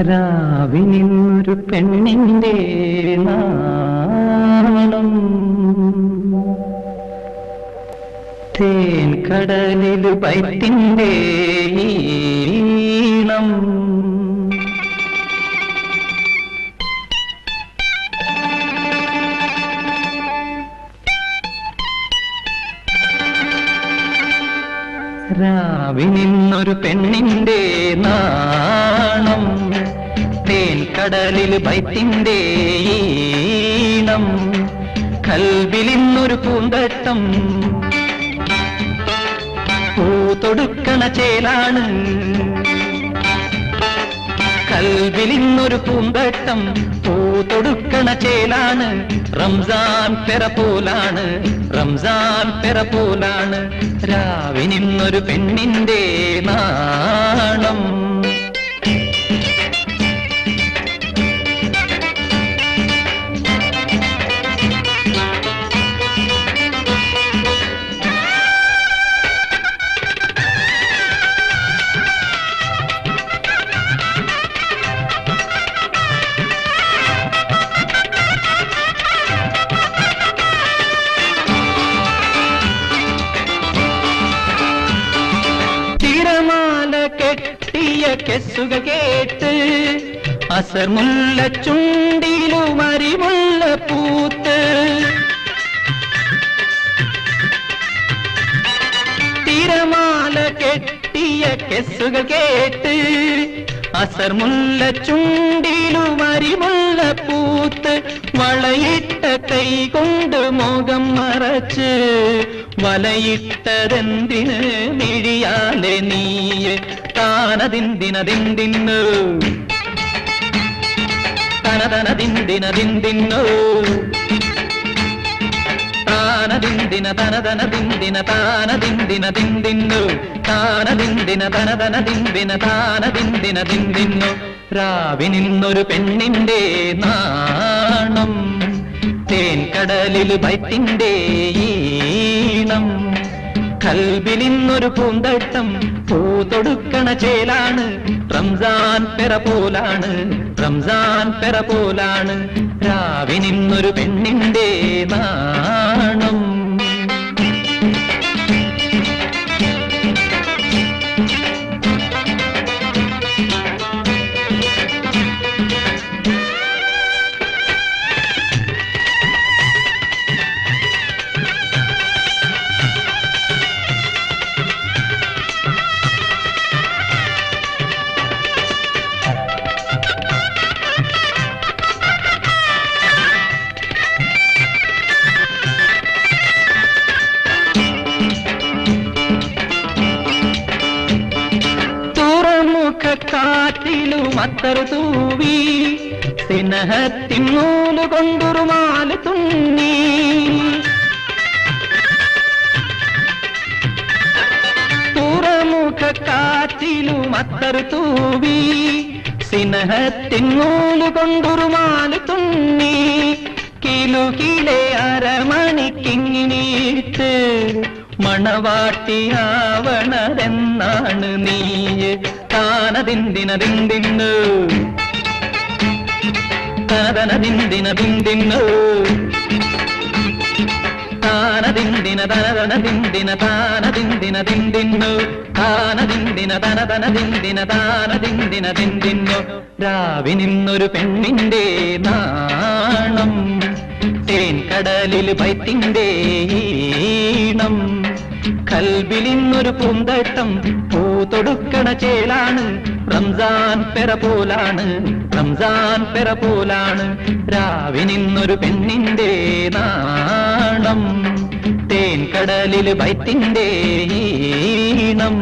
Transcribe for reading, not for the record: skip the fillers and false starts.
രാവിനിന്നൊരു പെണ്ണിന്റെ നാണം തേൻ കടലിൽ പൈത്തിന്റെ ഈണം രാവിനിന്നൊരു പെണ്ണിന്റെ നാണം തേൻ കടലിൽ ബൈത്തിന്റെ ഈണം കൽബിലിന്നൊരു പൂന്തട്ടം പൂതൊടുക്കണ ചേലാണ് കൽബിലിന്നൊരു പൂന്തട്ടം പൂതൊടുക്കണ ചേലാണ് റംസാൻ പെറ പോലാണ് റംസാൻ പെറ പോലാണ് രാവിനിന്നൊരു പെണ്ണിന്റെ നാണം കെസ്സുക കേട്ട് അസർമുല്ല ചുണ്ടിലും അരിമുല്ല പൂത്ത് തിരമാല കെട്ടിയ കെസ്സുക കേട്ട് അസർമുല്ല ചുണ്ടിലും അരിമുല്ല പൂത്ത് വളയിട്ട കൈ കൊണ്ട് മുഖം മറച്ച് വലയിട്ടതെന്തിന് മിഴിയാലെ നീയെ താനദിന്ദിനദിന്ദിന്നു തനതനദിന്ദിനദിന്ദിന്നു താനദിന്ദിന തനതനദിന്ദിന താനദിന്ദിനദിന്ദിന്നു താനദിന്ദിന തനതനദിന്ദിന താനദിന്ദിനദിന്ദിന്നു രാവിനിന്നൊരു പെണ്ണിന്റെ നാണം തേൻ കടലിൽ ബൈത്തിന്റെ ഈണം കൽബിലിന്നൊരു പൂന്തട്ടം പൂതൊടുക്കണ ചേലാണ് റംസാൻ പെറ പോലാണ് റംസാൻ പെറ പോലാണ് രാവിനിന്നൊരു പെണ്ണിന്റെ നാണം കാറ്റിലും അത്തറ് തൂവി സ്നേഹത്തിൻ നൂല് കൊണ്ടൊരു മാല തുന്നി തുറമുഖ കാറ്റിലും അത്തറ് തൂവി സ്നേഹത്തിൻ നൂല് കൊണ്ടൊരു മാല തുന്നി കിലുകിലെ അരമണിക്കിങ്ങിനീട്ട് മണവാട്ടിയാവണതെന്നാണ് നീയെ താനദിന്ദിനദിന്ദിന്നു തനതനദിന്ദിനദിന്ദിന്നു താനദിന്ദിന തനതനദിന്ദിന താനദിന്ദിനദിന്ദിന്നു താനദിന്ദിന തനതനദിന്ദിന താനദിന്ദിനദിന്ദിന്നു രാവിനിന്നൊരു പെണ്ണിന്റെ നാണം തേൻ കടലിൽ ബൈത്തിന്റെ ഈണം കൽബിലിന്നൊരു പൂന്തട്ടം പൂതൊടുക്കണ ചേലാണ് റംസാൻ പെറ പോലാണ് റംസാൻ പെറ പോലാണ് രാവിനിന്നൊരു പെണ്ണിന്റെ നാണം തേൻ കടലിൽ ബൈത്തിന്റെ ഈണം